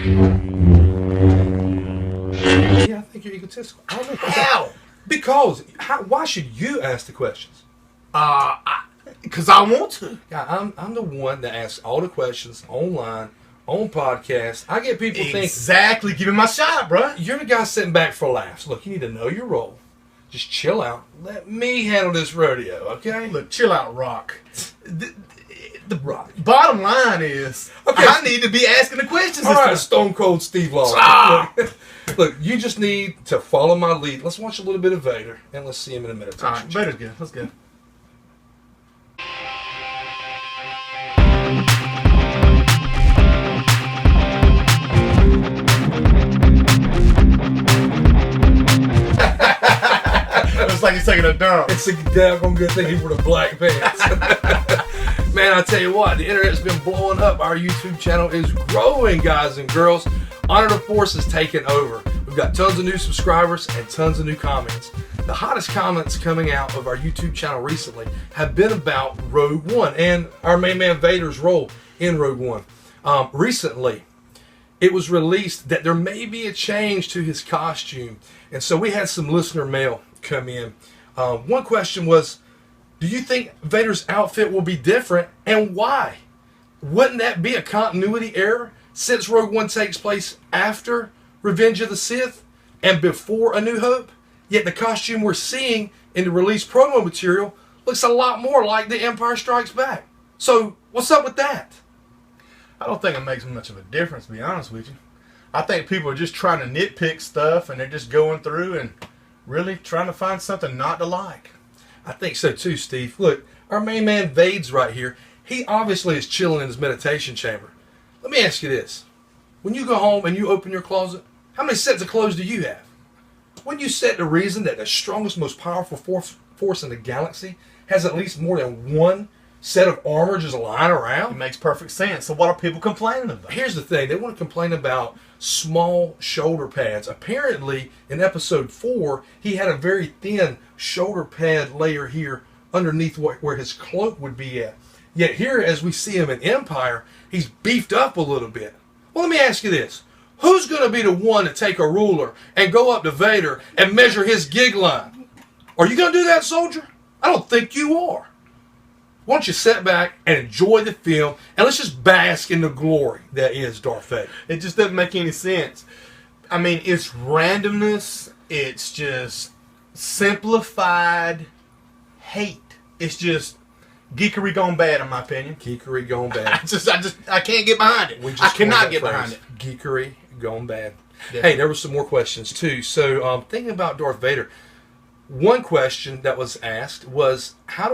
Yeah, I think you're egotistical. I don't know. How? Because why should you ask the questions? Because I want to. Yeah, I'm the one that asks all the questions online, on podcasts. I get people think exactly. Give me my shot, bro. You're the guy sitting back for laughs. Look, you need to know your role. Just chill out. Let me handle this rodeo, okay? Look, chill out, Rock. The Rock. Bottom line is, okay, I need to be asking the questions. All right, Stone Cold Steve Austin. Look, you just need to follow my lead. Let's watch a little bit of Vader, and let's see him in a meditation. All right, Vader's good. Let's go. It's like he's taking a dump. It's a daggone good thing he wore the black pants. Man, I tell you what, the internet's been blowing up. Our YouTube channel is growing, guys and girls. Honor the Force is taking over. We've got tons of new subscribers and tons of new comments. The hottest comments coming out of our YouTube channel recently have been about Rogue One and our main man Vader's role in Rogue One. Recently, it was released that there may be a change to his costume. And so we had some listener mail come in. One question was, do you think Vader's outfit will be different, and why? Wouldn't that be a continuity error since Rogue One takes place after Revenge of the Sith and before A New Hope? Yet the costume we're seeing in the released promo material looks a lot more like The Empire Strikes Back. So what's up with that? I don't think it makes much of a difference, to be honest with you. I think people are just trying to nitpick stuff, and they're just going through and really trying to find something not to like. I think so too, Steve. Look, our main man Vade's right here. He obviously is chilling in his meditation chamber. Let me ask you this. When you go home and you open your closet, how many sets of clothes do you have? Wouldn't you set the reason that the strongest, most powerful force in the galaxy has at least more than one set of armor just lying around? It makes perfect sense. So what are people complaining about? Here's the thing. They want to complain about small shoulder pads. Apparently, in episode 4, he had a very thin shoulder pad layer here underneath where his cloak would be at. Yet here, as we see him in Empire, he's beefed up a little bit. Well, let me ask you this. Who's going to be the one to take a ruler and go up to Vader and measure his gig line? Are you going to do that, soldier? I don't think you are. Why don't you sit back and enjoy the film, and let's just bask in the glory that is Darth Vader. It just doesn't make any sense. I mean, it's randomness. It's just simplified hate. It's just geekery gone bad, in my opinion. Geekery gone bad. I can't get behind it. I cannot get behind it. Geekery gone bad. Yeah. Hey, there were some more questions too. So, thinking about Darth Vader, one question that was asked was, how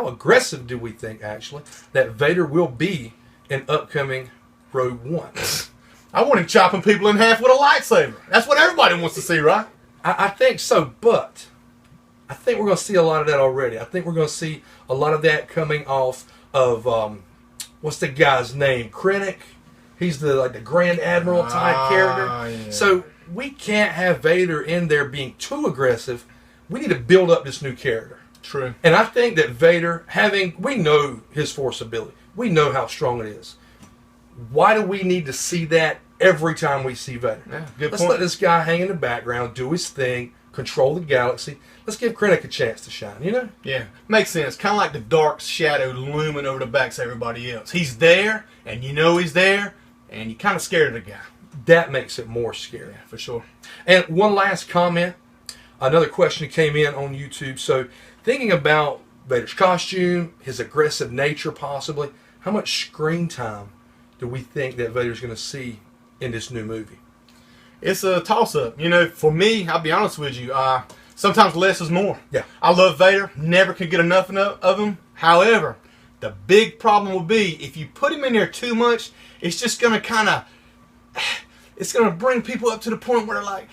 aggressive do we think, actually, that Vader will be in upcoming Rogue One? I want him chopping people in half with a lightsaber. That's what everybody wants to see, right? I think so, but I think we're going to see a lot of that already. I think we're going to see a lot of that coming off of, what's the guy's name? Krennic. He's the Grand Admiral type character. Yeah. So we can't have Vader in there being too aggressive. We need to build up this new character. True. And I think that Vader, we know his force ability. We know how strong it is. Why do we need to see that every time we see Vader? Yeah, good Let's point. let this guy hang in the background, do his thing, control the galaxy. Let's give Krennic a chance to shine, you know? Yeah, makes sense. Kind of like the dark shadow looming over the backs of everybody else. He's there, and you know he's there, and you're kind of scared of the guy. That makes it more scary. Yeah, for sure. And one last comment. Another question came in on YouTube. So, thinking about Vader's costume, his aggressive nature possibly, how much screen time do we think that Vader's going to see in this new movie? It's a toss-up. You know, for me, I'll be honest with you, sometimes less is more. Yeah. I love Vader. Never could get enough of him. However, the big problem will be if you put him in there too much, it's just going to it's going to bring people up to the point where they're like,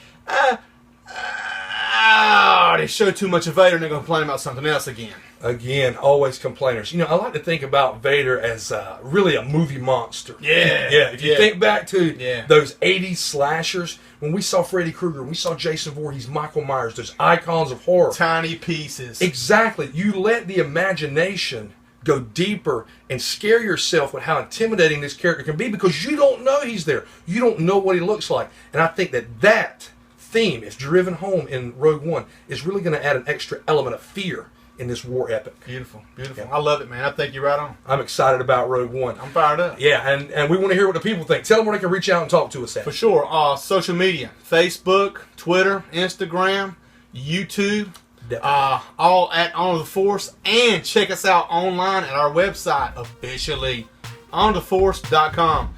they show too much of Vader and they're going to complain about something else again. Again, always complainers. You know, I like to think about Vader as really a movie monster. Yeah. Yeah. If you think back to Yeah. those 80s slashers, when we saw Freddy Krueger, we saw Jason Voorhees, Michael Myers, those icons of horror. Tiny pieces. Exactly. You let the imagination go deeper and scare yourself with how intimidating this character can be, because you don't know he's there. You don't know what he looks like. And I think that theme, if driven home in Rogue One, is really going to add an extra element of fear in this war epic. Beautiful, beautiful. Yeah. I love it, man. I think you're right on. I'm excited about Rogue One. I'm fired up. Yeah, and we want to hear what the people think. Tell them where they can reach out and talk to us at. For sure. Social media, Facebook, Twitter, Instagram, YouTube, all at Honor the Force. And check us out online at our website, officially, honortheforce.com.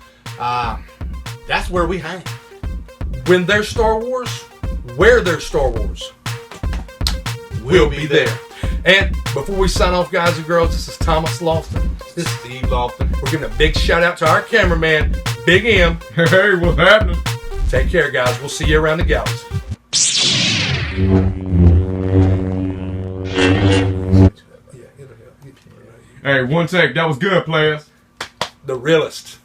That's where we hang. When there's Star Wars, where there's Star Wars, we'll be there. And before we sign off, guys and girls, this is Thomas Lofton. This is Steve Lofton. We're giving a big shout out to our cameraman, Big M. Hey, what's happening? Take care, guys. We'll see you around the galaxy. Hey, one take. That was good, players. The realest.